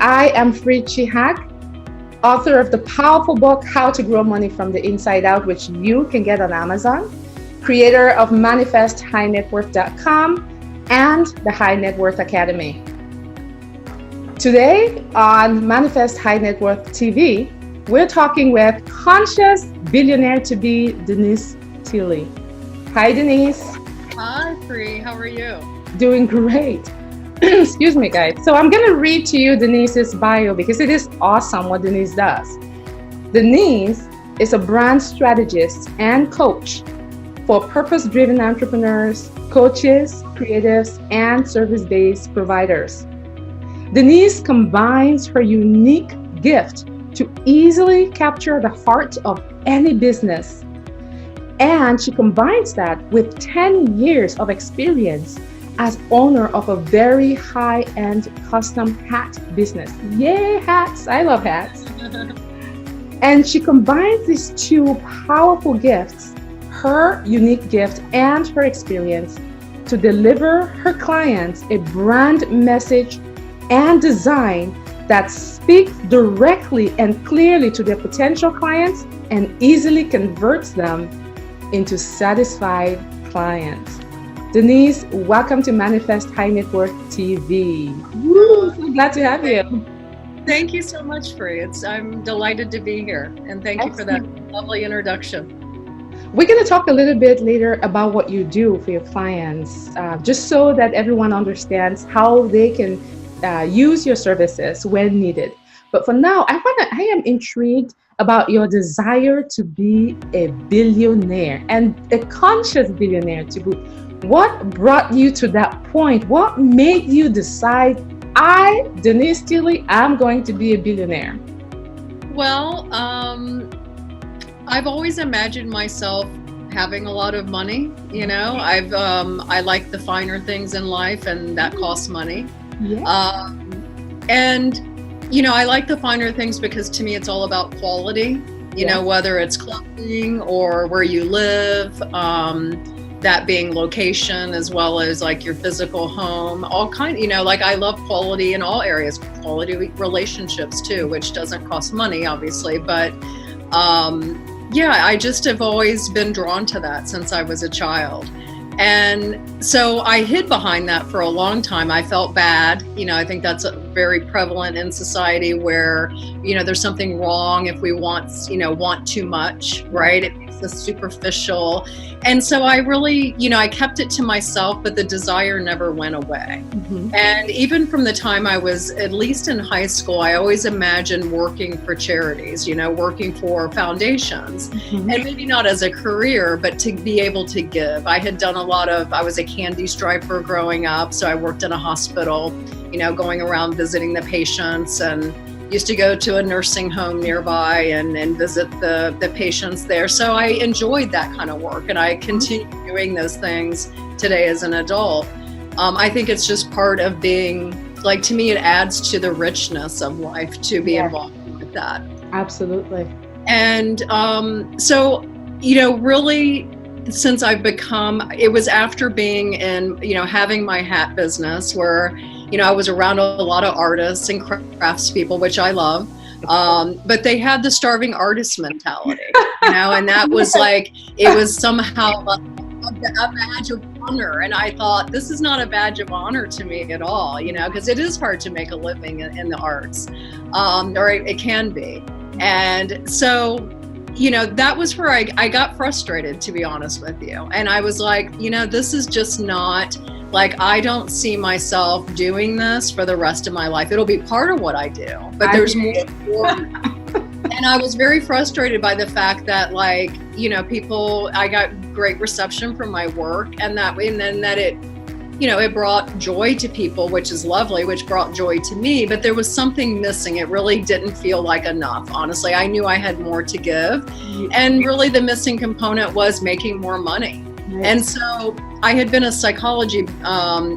I am Fri Chihak, author of the powerful book, How to Grow Money from the Inside Out, which you can get on Amazon, creator of ManifestHighNetWorth.com and the High Net Worth Academy. Today on Manifest High Net Worth TV, we're talking with Conscious Billionaire to be Denise Tilley. Hi, Denise. Hi, Fri. How are you? Doing great. Excuse me, guys. So I'm going to read to you Denise's bio because it is awesome what Denise does. Denise is a brand strategist and coach for purpose-driven entrepreneurs, coaches, creatives, and service-based providers. Denise combines her unique gift to easily capture the heart of any business. And she combines that with 10 years of experience as owner of a very high-end custom hat business. Yay, hats! I love hats. And she combines these two powerful gifts, her unique gift and her experience, to deliver her clients a brand message and design that speaks directly and clearly to their potential clients and easily converts them into satisfied clients. Denise, welcome to Manifest High Net Worth TV. Woo, so glad to have you. Thank you so much, Fri. I'm delighted to be here, and thank you for that lovely introduction. We're going to talk a little bit later about what you do for your clients, just so that everyone understands how they can use your services when needed. But for now, I am intrigued about your desire to be a billionaire and a conscious billionaire to boot. What brought you to that point? What made you decide, Denise Tilley, I'm going to be a billionaire? Well, I've always imagined myself having a lot of money. You know, I like the finer things in life, and that costs money. Yeah. And you know, I like the finer things because to me it's all about quality. You know, whether it's clothing or where you live. That being location as well as like your physical home, all kind, you know, like I love quality in all areas, quality relationships too, which doesn't cost money obviously, but yeah, I just have always been drawn to that since I was a child. And so I hid behind that for a long time. I felt bad. You know, I think that's very prevalent in society where, you know, there's something wrong if we want too much, right? It makes us superficial. And so I really, you know, I kept it to myself, but the desire never went away. Mm-hmm. And even from the time I was at least in high school, I always imagined working for charities, you know, working for foundations, mm-hmm. and maybe not as a career, but to be able to give. I had done I was a candy striper growing up. So I worked in a hospital, you know, going around visiting the patients, and used to go to a nursing home nearby and visit the patients there. So I enjoyed that kind of work, and I continue doing those things today as an adult. I think it's just part of being, like, to me, it adds to the richness of life to be involved with that. Absolutely. And so, you know, really, since it was after being in, you know, having my hat business where, you know, I was around a lot of artists and craftspeople, which I love. But they had the starving artist mentality, you know, and that was like, it was somehow a badge of honor. And I thought, this is not a badge of honor to me at all, you know, because it is hard to make a living in the arts, or it can be. And so, you know, that was where I got frustrated, to be honest with you. And I was like, you know, this is just not, like, I don't see myself doing this for the rest of my life. It'll be part of what I do, but there's more. And I was very frustrated by the fact that, like, you know, I got great reception from my work, and that it, you know, it brought joy to people, which is lovely, which brought joy to me, but there was something missing. It really didn't feel like enough. Honestly, I knew I had more to give. And really the missing component was making more money. Right. And so I had been a psychology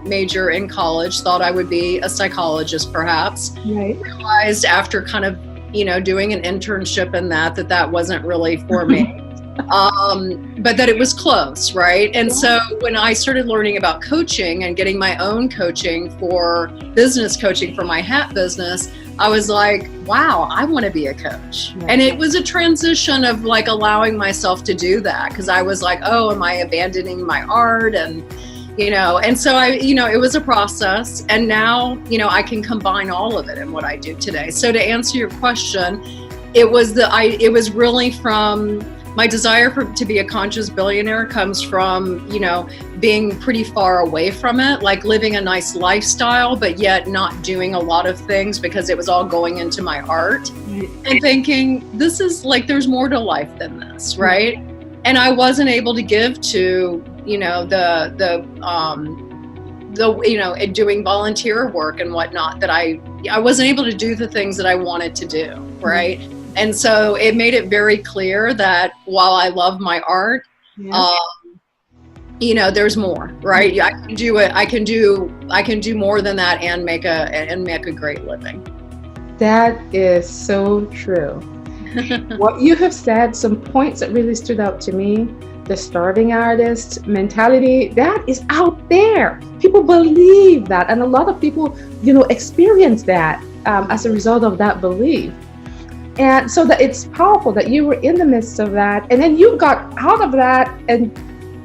major in college, thought I would be a psychologist perhaps. Right. Realized after kind of, you know, doing an internship in that wasn't really for me. But that it was close, right? And so when I started learning about coaching and getting my own coaching for business coaching for my hat business, I was like, wow, I want to be a coach. Yeah. And it was a transition of like allowing myself to do that, because I was like, oh, am I abandoning my art? And and so it was a process, and now, I can combine all of it in what I do today. So to answer your question, it was really from my desire to be a conscious billionaire comes from, being pretty far away from it, like living a nice lifestyle, but yet not doing a lot of things because it was all going into my art, and thinking this is like, there's more to life than this, right? And I wasn't able to give to, doing volunteer work and whatnot, that I wasn't able to do the things that I wanted to do, right? And so it made it very clear that while I love my art, there's more, right? I can do it. I can do more than that and make a great living. That is so true. What you have said, some points that really stood out to me. The starving artist mentality, that is out there. People believe that, and a lot of people, experience that as a result of that belief. And so that it's powerful that you were in the midst of that, and then you got out of that, and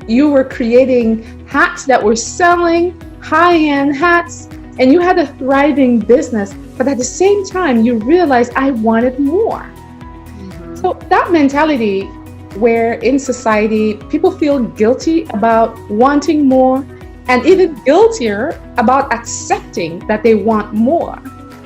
you were creating hats that were selling, high-end hats, and you had a thriving business. But at the same time, you realized I wanted more. Mm-hmm. So that mentality, where in society people feel guilty about wanting more, and even guiltier about accepting that they want more.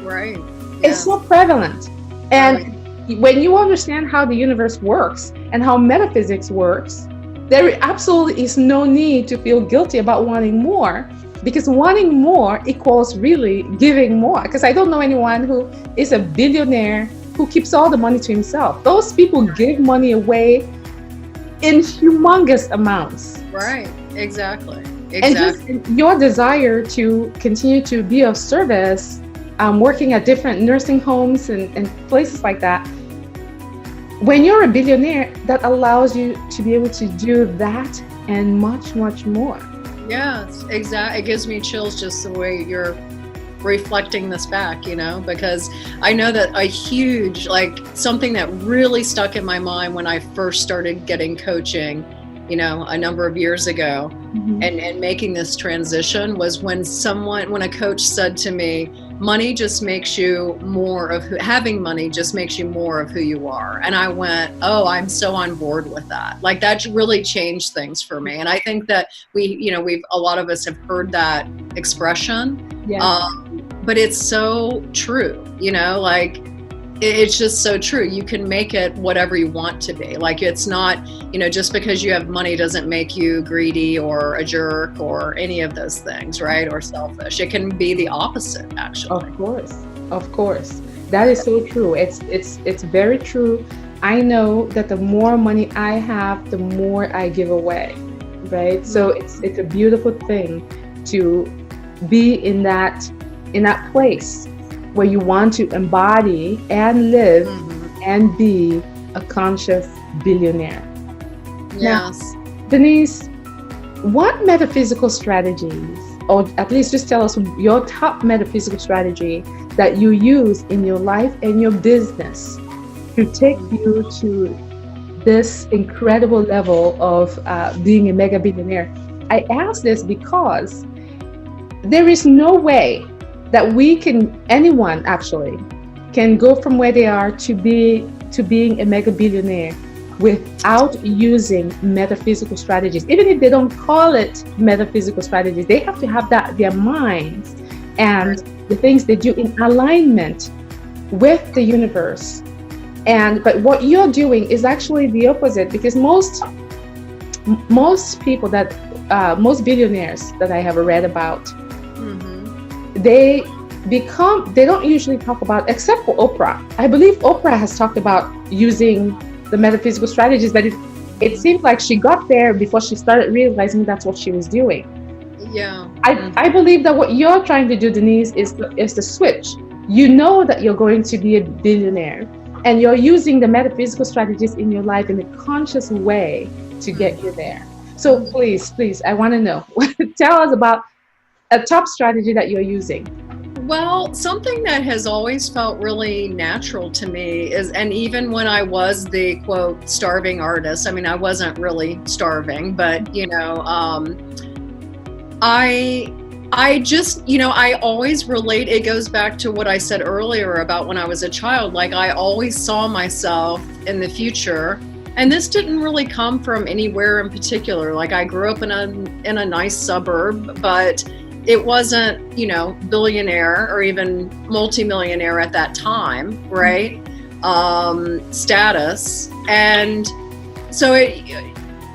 Right. It's so prevalent. And when you understand how the universe works and how metaphysics works, there absolutely is no need to feel guilty about wanting more, because wanting more equals really giving more. Because I don't know anyone who is a billionaire who keeps all the money to himself. Those people give money away in humongous amounts. Right, exactly. And just your desire to continue to be of service, working at different nursing homes and places like that. When you're a billionaire, that allows you to be able to do that and much, much more. Yes, exactly. It gives me chills just the way you're reflecting this back, because I know that a huge, something that really stuck in my mind when I first started getting coaching, a number of years ago, mm-hmm. and making this transition was when a coach said to me, money just makes you more of having money just makes you more of who you are. And I went, oh, I'm so on board with that. That really changed things for me. And I think that a lot of us have heard that expression. Yes. But it's so true, it's just so true. You can make it whatever you want to be. It's not, just because you have money doesn't make you greedy or a jerk or any of those things, right? Or selfish. It can be the opposite, actually. Of course. That is so true. It's very true. I know that the more money I have, the more I give away, right? So it's a beautiful thing to be in that place where you want to embody and live, mm-hmm. and be a conscious billionaire. Yes. Now, Denise, what metaphysical strategies, or at least just tell us your top metaphysical strategy that you use in your life and your business to take you to this incredible level of being a mega billionaire? I ask this because there is no way that anyone actually can go from where they are to being a mega billionaire without using metaphysical strategies. Even if they don't call it metaphysical strategies, they have to have their minds and the things they do in alignment with the universe. But what you're doing is actually the opposite, because most people most billionaires that I have read about, mm-hmm. they don't usually talk about, except for Oprah. I believe Oprah has talked about using the metaphysical strategies, but it seems like she got there before she started realizing that's what she was doing. Yeah. I believe that what you're trying to do, Denise, is the switch. You know that you're going to be a billionaire, and you're using the metaphysical strategies in your life in a conscious way to get you there. So please, I want to know. Tell us about a top strategy that you're using. Well, something that has always felt really natural to me is, and even when I was the quote starving artist, I mean, I wasn't really starving, but I just, I always relate. It goes back to what I said earlier about when I was a child. Like, I always saw myself in the future, and this didn't really come from anywhere in particular. Like, I grew up in a nice suburb, but it wasn't, billionaire or even multimillionaire at that time, right? Status. And so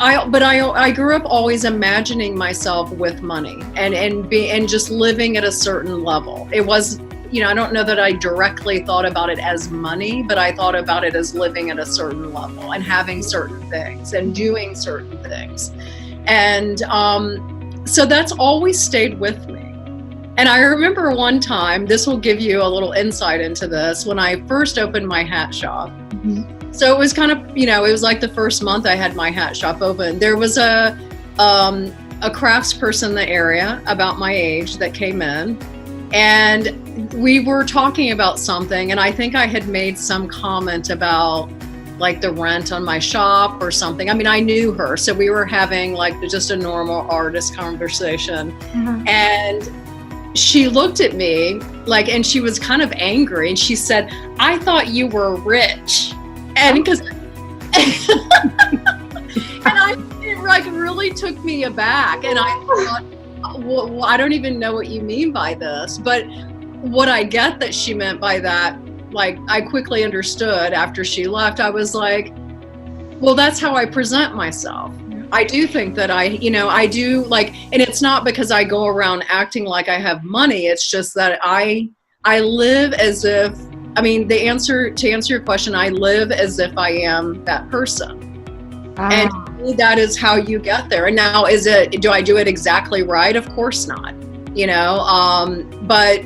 I grew up always imagining myself with money and just living at a certain level. It was, I don't know that I directly thought about it as money, but I thought about it as living at a certain level and having certain things and doing certain things. And, so that's always stayed with me. And I remember one time, this will give you a little insight into this, when I first opened my hat shop. Mm-hmm. So it was kind of, it was like the first month I had my hat shop open. There was a craftsperson in the area about my age that came in, and we were talking about something, and I think I had made some comment about like the rent on my shop or something. I mean, I knew her, so we were having like just a normal artist conversation. Mm-hmm. And she looked at me like, and she was kind of angry, and she said, "I thought you were rich." And because and it like really took me aback, and I thought, well, I don't even know what you mean by this. But what I get that she meant by that, like, I quickly understood after she left. I was like, well, that's how I present myself. I do think that I do, like, and it's not because I go around acting like I have money. It's just that I live as if, to answer your question, I live as if I am that person. And that is how you get there. And now, do I do it exactly right? Of course not, but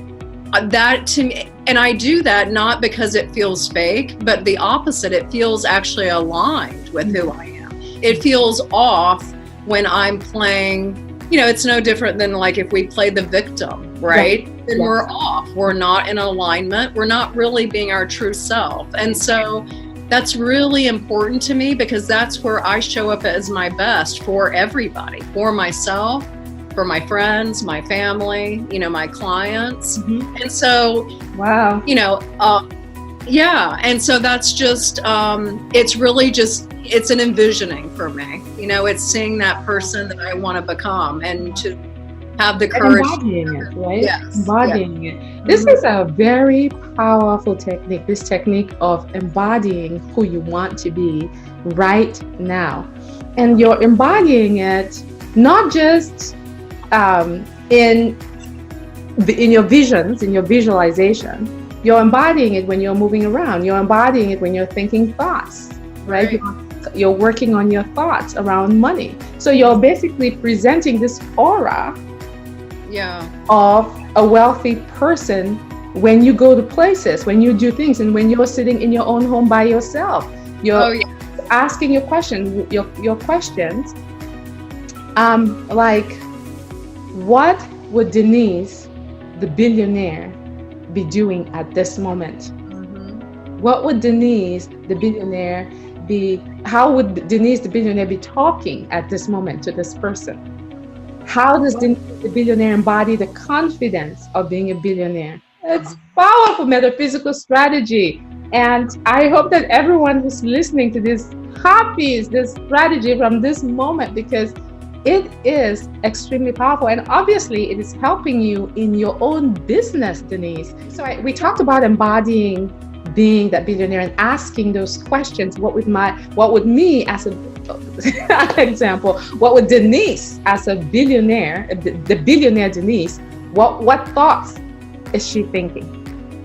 that to me, and I do that not because it feels fake, but the opposite. It feels actually aligned with who I am. It feels off when I'm playing, it's no different than like if we play the victim, right? Then we're off. We're not in alignment. We're not really being our true self. And so that's really important to me, because that's where I show up as my best for everybody, for myself, for my friends, my family, my clients. Mm-hmm. And so, wow, and so that's just, it's really just, it's an envisioning for me. It's seeing that person that I want to become, and to have the courage. Embodying it, right? Yes. Embodying it. This is a very powerful technique, this technique of embodying who you want to be right now. And you're embodying it not just in your visions, in your visualization. You're embodying it when you're moving around. You're embodying it when you're thinking thoughts, right? You're working on your thoughts around money. So you're basically presenting this aura of a wealthy person when you go to places, when you do things, and when you're sitting in your own home by yourself. You're asking your questions, like, what would Denise, the billionaire, be doing at this moment? Mm-hmm. What would Denise, the billionaire, how would Denise, the billionaire, be talking at this moment to this person? How does Denise, the billionaire, embody the confidence of being a billionaire? It's powerful metaphysical strategy. And I hope that everyone who's listening to this copies this strategy from this moment, because it is extremely powerful, and obviously it is helping you in your own business, Denise. So we talked about embodying being that billionaire and asking those questions. What would me as an example, what would Denise as a billionaire, the billionaire Denise, what thoughts is she thinking?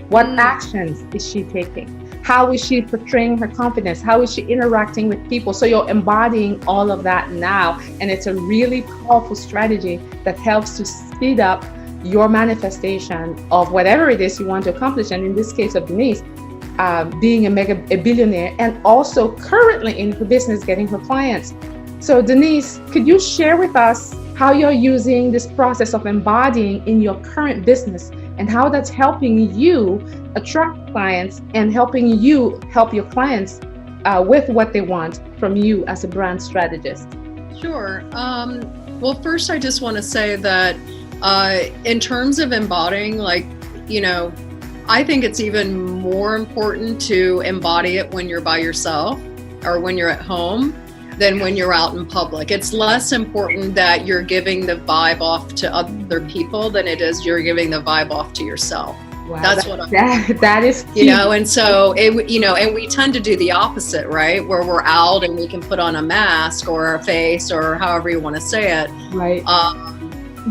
What actions is she taking? How is she portraying her confidence? How is she interacting with people? So you're embodying all of that now. And it's a really powerful strategy that helps to speed up your manifestation of whatever it is you want to accomplish. And in this case of Denise, being a billionaire, and also currently in her business, getting her clients. So Denise, could you share with us how you're using this process of embodying in your current business and how that's helping you attract clients and helping you help your clients with what they want from you as a brand strategist. Sure. Well, first, I just want to say that in terms of embodying, like, I think it's even more important to embody it when you're by yourself or when you're at home than when you're out in public. It's less important that you're giving the vibe off to other people than it is you're giving the vibe off to yourself. Wow, that's what I'm that is key. And so and we tend to do the opposite, right? Where we're out and we can put on a mask or a face or however you want to say it. Right.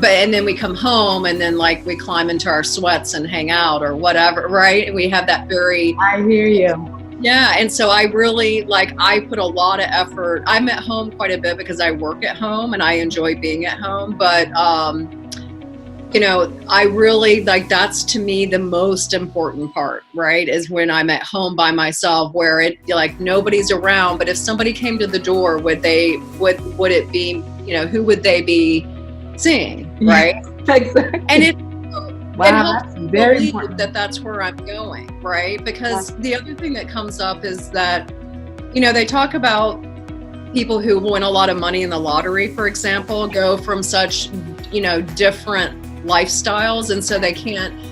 And then we come home and then like we climb into our sweats and hang out or whatever, right? And we have that very. I hear you. Yeah. And so I really I put a lot of effort. I'm at home quite a bit because I work at home and I enjoy being at home. But, I really that's to me the most important part, right? Is when I'm at home by myself where it nobody's around. But if somebody came to the door, would it be, who would they be seeing, right? Exactly. And it that's very important. That's where I'm going, right? Because the other thing that comes up is that, they talk about people who win a lot of money in the lottery, for example, go from such, different lifestyles. And so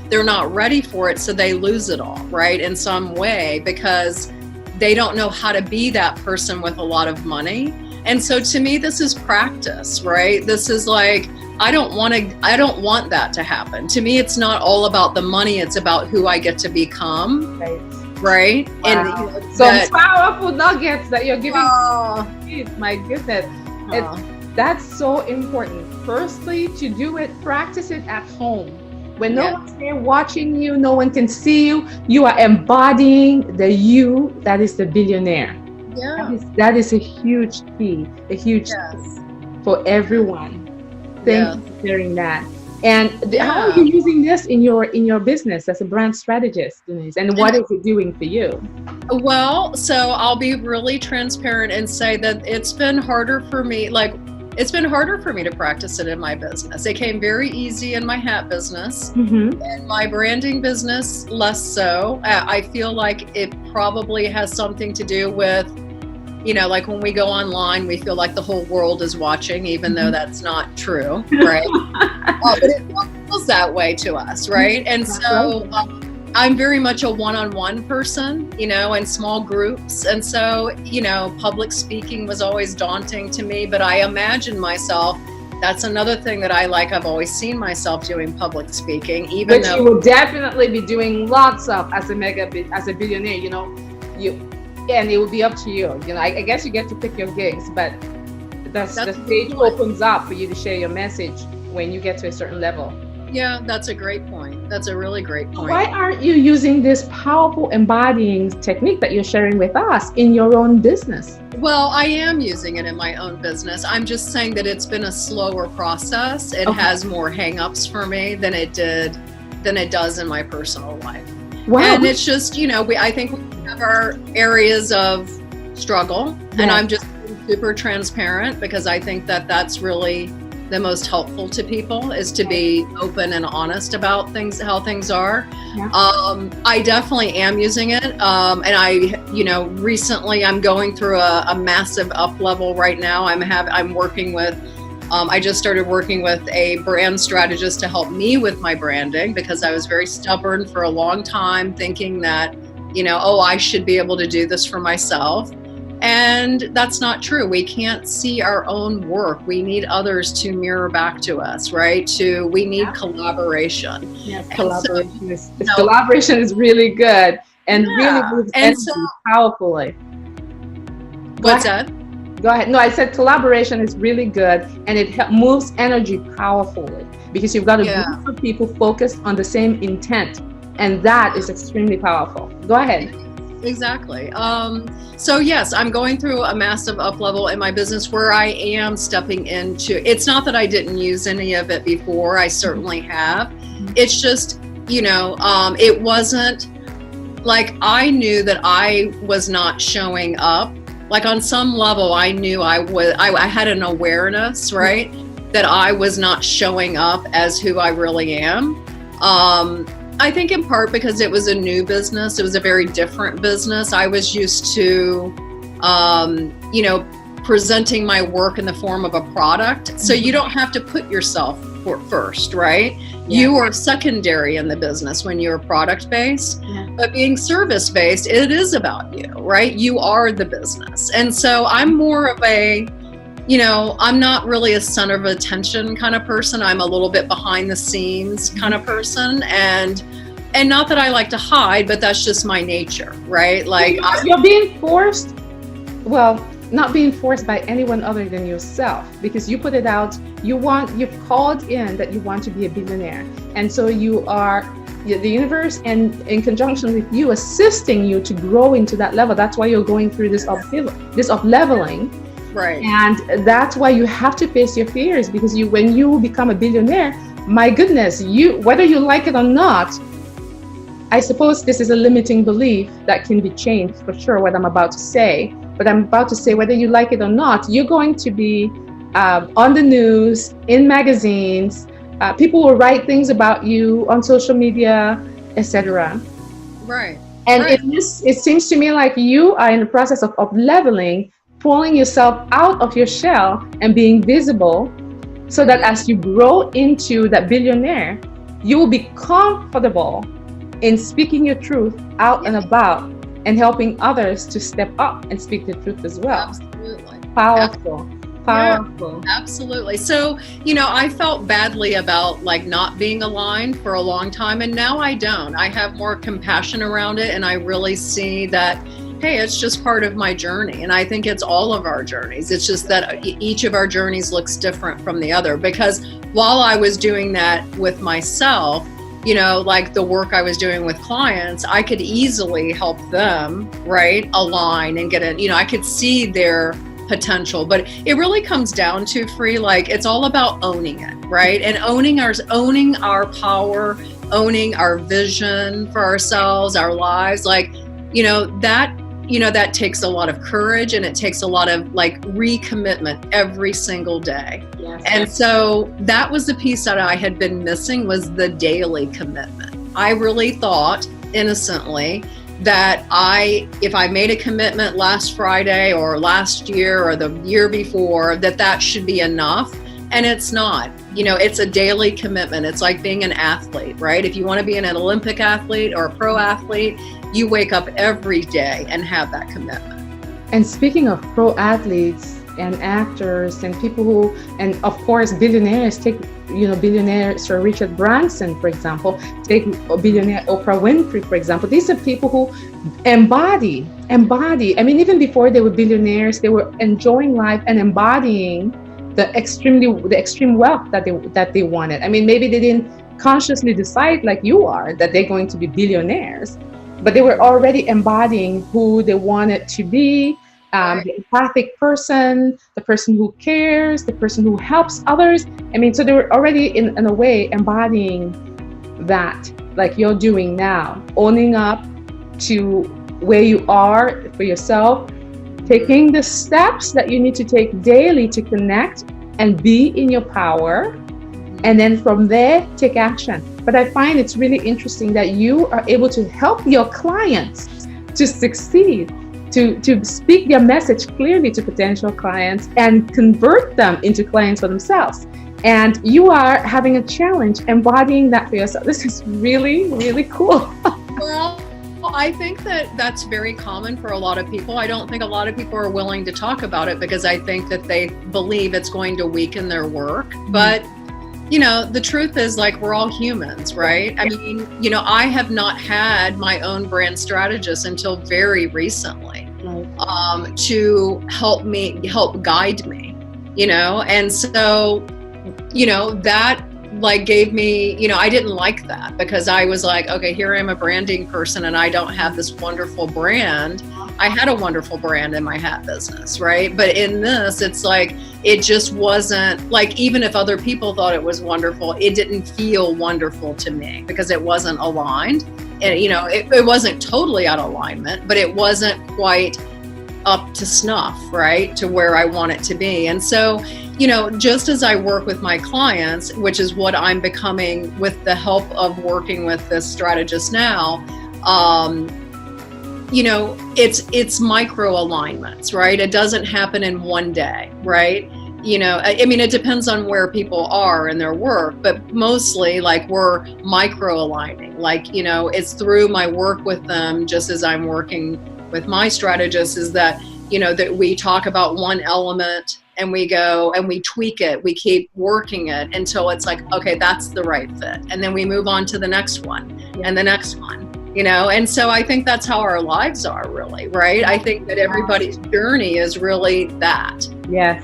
they're not ready for it. So they lose it all, right? In some way, because they don't know how to be that person with a lot of money. And so to me, this is practice, right? This is I don't want that to happen. To me, it's not all about the money. It's about who I get to become. Right. Wow. And some powerful nuggets that you're giving. My goodness. That's so important. Firstly, to do it, practice it at home. When no one's there watching you, no one can see you, you are embodying the you that is the billionaire. Yeah. That is a huge key, key for everyone. Thank you for sharing that. And how are you using this in your business as a brand strategist, Denise? And what is it doing for you? Well, so I'll be really transparent and say that it's been harder for me. To practice it in my business. It came very easy in my hat business. Mm-hmm. And my branding business, less so. I feel like it probably has something to do with, when we go online, we feel like the whole world is watching, even though that's not true, right? But it feels that way to us, right? And so I'm very much a one-on-one person, in small groups. And so, public speaking was always daunting to me, but I imagine myself, that's another thing that I like. I've always seen myself doing public speaking, which you will definitely be doing lots of as a billionaire, and it will be up to you. I guess you get to pick your gigs, but the stage opens up for you to share your message when you get to a certain level. Yeah, that's a great point. That's a really great point. Why aren't you using this powerful embodying technique that you're sharing with us in your own business? Well, I am using it in my own business. I'm just saying that it's been a slower process. It has more hang-ups for me than it does in my personal life. Wow. And it's just, I think we have our areas of struggle, and I'm just super transparent because I think that that's really the most helpful to people is to be open and honest about how things are. Yeah. I definitely am using it. And I, recently I'm going through a massive up level right now. I'm working with, I just started working with a brand strategist to help me with my branding because I was very stubborn for a long time thinking that, I should be able to do this for myself. And that's not true. We can't see our own work. We need others to mirror back to us, right? We need collaboration. Yes, collaboration is really good and really moves energy powerfully. What's that? Go ahead. No, I said collaboration is really good and it moves energy powerfully because you've got a group of people focused on the same intent, and that is extremely powerful. Go ahead. Exactly. So yes, I'm going through a massive up level in my business where I am stepping into, it's not that I didn't use any of it before, I certainly have. It's just, it wasn't like I knew that I was not showing up. Like on some level, I knew I had an awareness, right? That I was not showing up as who I really am. I think in part because it was a new business. It was a very different business. I was used to, presenting my work in the form of a product. So you don't have to put yourself first, right? Yeah. You are secondary in the business when you're product-based, but being service-based, it is about you, right? You are the business. And so I'm more of a, I'm not really a center of attention kind of person. I'm a little bit behind the scenes kind of person. And not that I like to hide, but that's just my nature, right? Like you're being forced, not being forced by anyone other than yourself, because you put it out, you've called in that you want to be a billionaire. And so you are the universe, and in conjunction with you, assisting you to grow into that level. That's why you're going through this up leveling. Right. And that's why you have to face your fears, because when you become a billionaire, my goodness, whether you like it or not, I suppose this is a limiting belief that can be changed for sure, what I'm about to say. But I'm about to say, whether you like it or not, you're going to be on the news, in magazines. People will write things about you on social media, etc. Right. And it seems to me like you are in the process of up-leveling, pulling yourself out of your shell and being visible, so that as you grow into that billionaire, you will be comfortable in speaking your truth out and about, and helping others to step up and speak the truth as well. Absolutely. Powerful. Yeah, absolutely. So, I felt badly about not being aligned for a long time, and now I don't. I have more compassion around it, and I really see that, hey, it's just part of my journey. And I think it's all of our journeys. It's just that each of our journeys looks different from the other, because while I was doing that with myself, like the work I was doing with clients, I could easily help them, right, align and get in, I could see their potential. But it really comes down to, Fri, it's all about owning it, right? And owning our power, owning our vision for ourselves, our lives, that takes a lot of courage, and it takes a lot of recommitment every single day. Yes. And so that was the piece that I had been missing, was the daily commitment. I really thought innocently that if I made a commitment last Friday or last year or the year before, that should be enough. And it's not. It's a daily commitment. It's like being an athlete, right? If you want to be an Olympic athlete or a pro athlete, you wake up every day and have that commitment. And speaking of pro athletes and actors and people and of course billionaires, take billionaire Sir Richard Branson, for example, take billionaire Oprah Winfrey, for example. These are people who embody. I mean, even before they were billionaires, they were enjoying life and embodying the extreme wealth that they wanted. I mean, maybe they didn't consciously decide like you are that they're going to be billionaires, but they were already embodying who they wanted to be, the empathic person, the person who cares, the person who helps others. I mean, so they were already in a way embodying that, like you're doing now, owning up to where you are for yourself, taking the steps that you need to take daily to connect and be in your power, and then from there, take action. But I find it's really interesting that you are able to help your clients to succeed, to speak their message clearly to potential clients and convert them into clients for themselves. And you are having a challenge embodying that for yourself. This is really, really cool. Well, I think that's very common for a lot of people. I don't think a lot of people are willing to talk about it because I think that they believe it's going to weaken their work. But the truth is, we're all humans, right? I mean, I have not had my own brand strategist until very recently, to help guide me, and so, that gave me, I didn't like that because I was like, okay, here I am, a branding person, and I don't have this wonderful brand. I had a wonderful brand in my hat business, right? But in this, it's it just wasn't even if other people thought it was wonderful, it didn't feel wonderful to me because it wasn't aligned. And, it wasn't totally out of alignment, but it wasn't quite up to snuff, right? To where I want it to be. And so, just as I work with my clients, which is what I'm becoming with the help of working with this strategist now, it's micro alignments, right? It doesn't happen in one day, right? It depends on where people are in their work, but mostly like we're micro aligning, it's through my work with them, just as I'm working with my strategist, is that, that we talk about one element and we go and we tweak it, we keep working it until it's like, okay, that's the right fit. And then we move on to the next one and the next one. And so I think that's how our lives are, really, right? I think that everybody's journey is really that. Yes.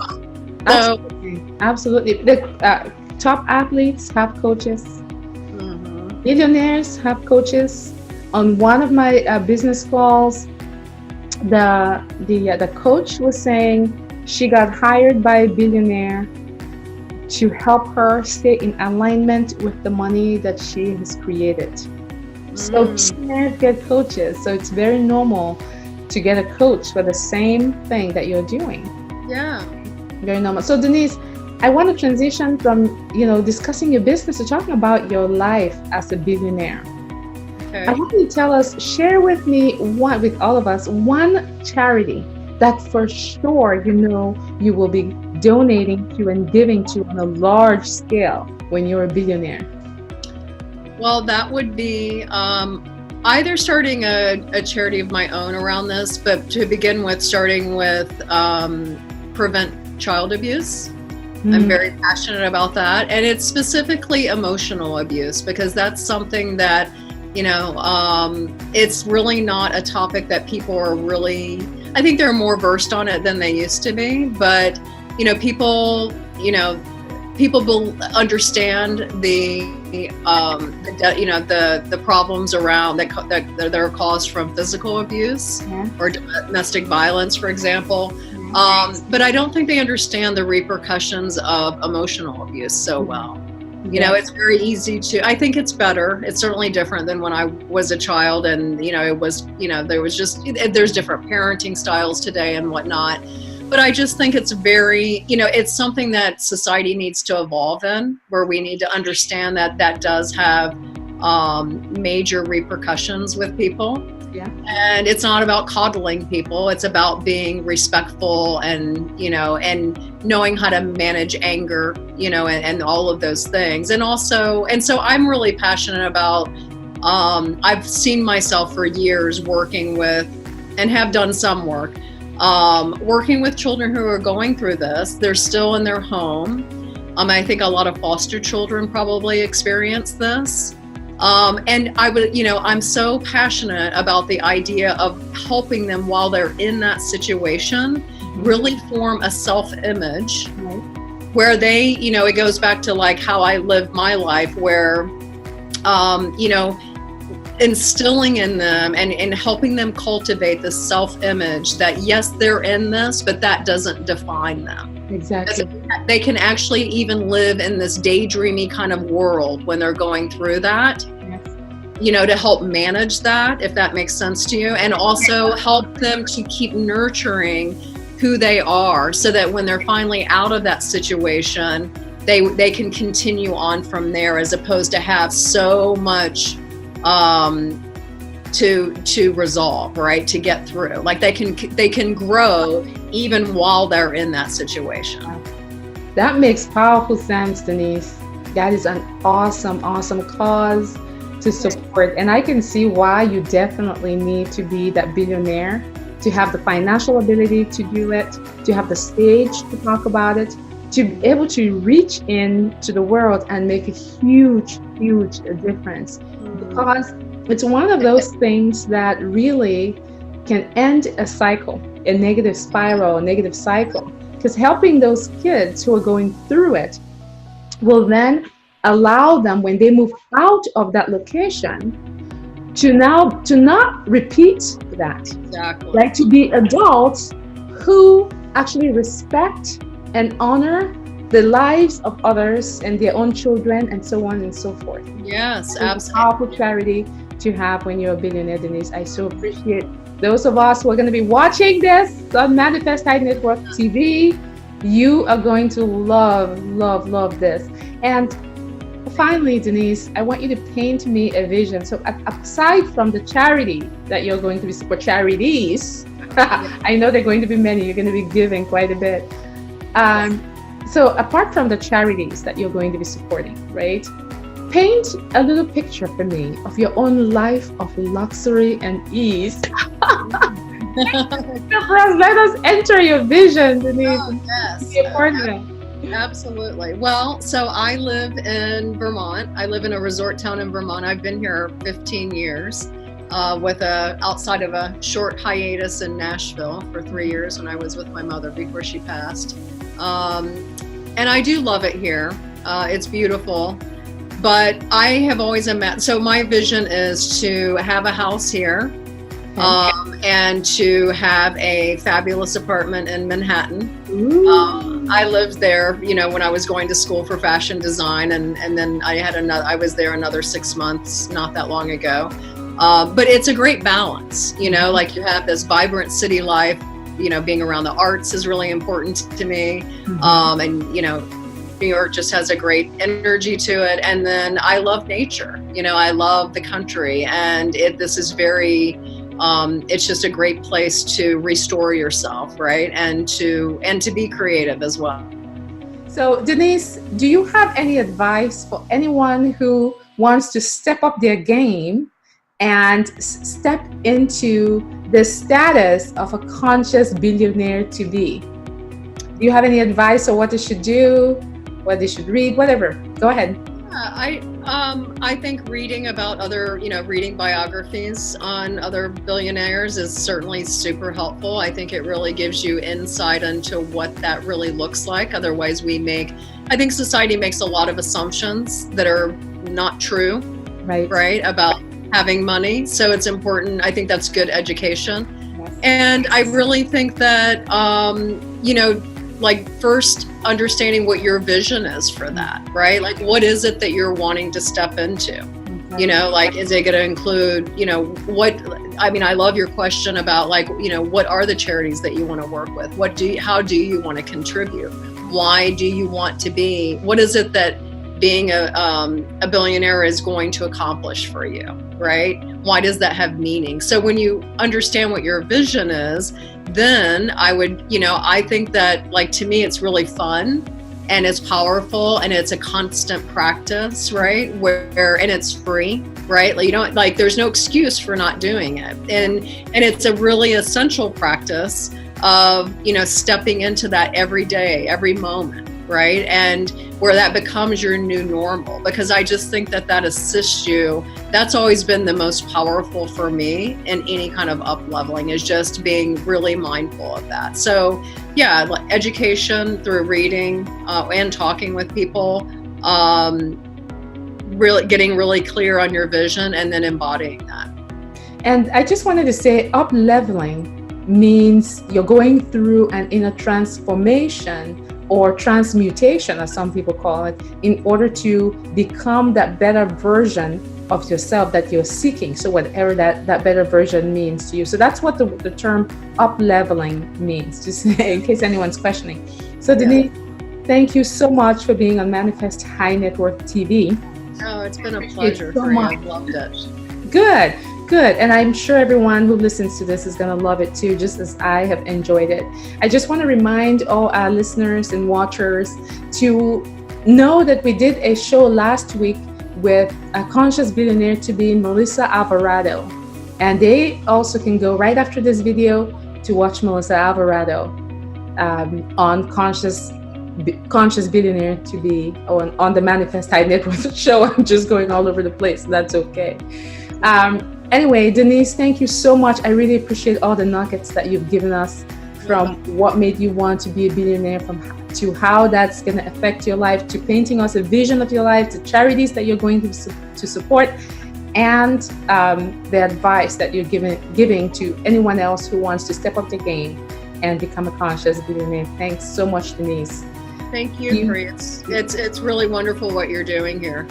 Absolutely. The top athletes have coaches. Mm-hmm. Billionaires have coaches. On one of my business calls, the coach was saying she got hired by a billionaire to help her stay in alignment with the money that she has created. So billionaires get coaches. So it's very normal to get a coach for the same thing that you're doing. Yeah. Very normal. So Denise, I want to transition from, discussing your business to talking about your life as a billionaire. Okay. I want you to share with me, with all of us, one charity that for sure, you will be donating to and giving to on a large scale when you're a billionaire. Well, that would be either starting a charity of my own around this, but to begin with, starting with prevent child abuse. I'm very passionate about that. And it's specifically emotional abuse, because that's something that, it's really not a topic that people are really, I think they're more versed on it than they used to be. But, people understand the problems around that are caused from physical abuse or domestic violence, for example. But I don't think they understand the repercussions of emotional abuse so well. It's very easy I think it's better. It's certainly different than when I was a child, and it was, there's different parenting styles today and whatnot. But I just think it's very, it's something that society needs to evolve in, where we need to understand that does have major repercussions with people. Yeah. And it's not about coddling people. It's about being respectful and, and knowing how to manage anger, and all of those things. And so I'm really passionate about, I've seen myself for years working with, and have done some work, working with children who are going through this. They're still in their home. I think a lot of foster children probably experience this. And I'm so passionate about the idea of helping them while they're in that situation, really form a self-image where they, it goes back to like how I lived my life, where, instilling in them and helping them cultivate the self-image that, yes, they're in this, but that doesn't define them. Exactly. They can actually even live in this daydreamy kind of world when they're going through that, to help manage that, if that makes sense to you, and also help them to keep nurturing who they are, so that when they're finally out of that situation, they can continue on from there, as opposed to have so much to resolve, right, to get through. Like they can grow even while they're in that situation. That makes powerful sense, Denise. That is an awesome cause to support. And I can see why you definitely need to be that billionaire, to have the financial ability to do it, to have the stage to talk about it, to be able to reach into the world and make a huge difference. Because it's one of those things that really can end a cycle, a negative spiral, a negative cycle. Because helping those kids who are going through it will then allow them, when they move out of that location, to not repeat that. Exactly. Like to be adults who actually respect and honor the lives of others and their own children, and so on and so forth. Yes, it's absolutely. A powerful charity to have when you're a billionaire, Denise. I so appreciate those of us who are going to be watching this on Manifest High Network TV. You are going to love, love, love this. And finally, Denise, I want you to paint me a vision. So aside from the charity that you're going to be support charities, I know there are going to be many, you're going to be giving quite a bit. So apart from the charities that you're going to be supporting, right? Paint a little picture for me of your own life of luxury and ease. Let us enter your vision, Denise. Oh, yes. Be a part of it. Absolutely. Well, so I live in Vermont. I live in a resort town in Vermont. I've been here 15 years with outside of a short hiatus in Nashville for 3 years when I was with my mother before she passed. And I do love it here. It's beautiful. But I have always imagined, so my vision is to have a house here and to have a fabulous apartment in Manhattan. I lived there, when I was going to school for fashion design, and then I was there another 6 months not that long ago. But it's a great balance, like you have this vibrant city life, being around the arts is really important to me. And, New York just has a great energy to it. And then I love nature, I love the country, and this is very, it's just a great place to restore yourself, right? And to be creative as well. So Denise, do you have any advice for anyone who wants to step up their game and step into the status of a conscious billionaire to be? Do you have any advice on what they should do? What they should read, whatever. Go ahead. I think reading about other, reading biographies on other billionaires is certainly super helpful. I think it really gives you insight into what that really looks like. Otherwise, I think society makes a lot of assumptions that are not true, right, about having money. So it's important. I think that's good education. Yes. And I really think that, first understanding what your vision is for that, right? Like, what is it that you're wanting to step into? Okay. Is it going to include, I love your question about what are the charities that you want to work with? How do you want to contribute? Why do you want to be? What is it that being a billionaire is going to accomplish for you, right? Why does that have meaning? So when you understand what your vision is, then I think that, to me, it's really fun and it's powerful and it's a constant practice, right? And it's free, right? There's no excuse for not doing it. And it's a really essential practice of, stepping into that every day, every moment, right? And where that becomes your new normal, because I just think that assists you. That's always been the most powerful for me in any kind of up leveling, is just being really mindful of that. So yeah, education through reading and talking with people, really getting really clear on your vision and then embodying that. And I just wanted to say, up leveling means you're going through an inner transformation or transmutation, as some people call it, in order to become that better version of yourself that you're seeking. So whatever that better version means to you. So that's what the term up leveling means, just in case anyone's questioning. So Denise, thank you so much for being on Manifest High Net Worth TV. Oh, it's been a pleasure. I've loved it. Good. And I'm sure everyone who listens to this is going to love it too, just as I have enjoyed it. I just want to remind all our listeners and watchers to know that we did a show last week with a conscious billionaire to be Melissa Alvarado. And they also can go right after this video to watch Melissa Alvarado on Conscious Billionaire to be on the Manifest High Net Worth show. I'm just going all over the place. That's okay. Anyway, Denise, thank you so much. I really appreciate all the nuggets that you've given us, from what made you want to be a billionaire, to how that's going to affect your life, to painting us a vision of your life, to charities that you're going to support, and the advice that you're giving to anyone else who wants to step up the game and become a conscious billionaire. Thanks so much, Denise. Thank you, Fri. It's really wonderful what you're doing here.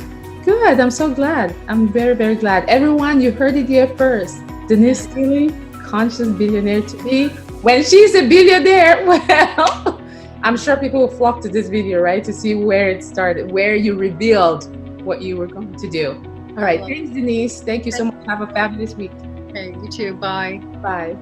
Good. I'm so glad. I'm very, very glad. Everyone, you heard it here first. Denise Tilley, conscious billionaire to be. When she's a billionaire, well, I'm sure people will flock to this video, right, to see where it started, where you revealed what you were going to do. All right. Thanks, Denise. Thank you so much. Have a fabulous week. Okay, you too. Bye. Bye.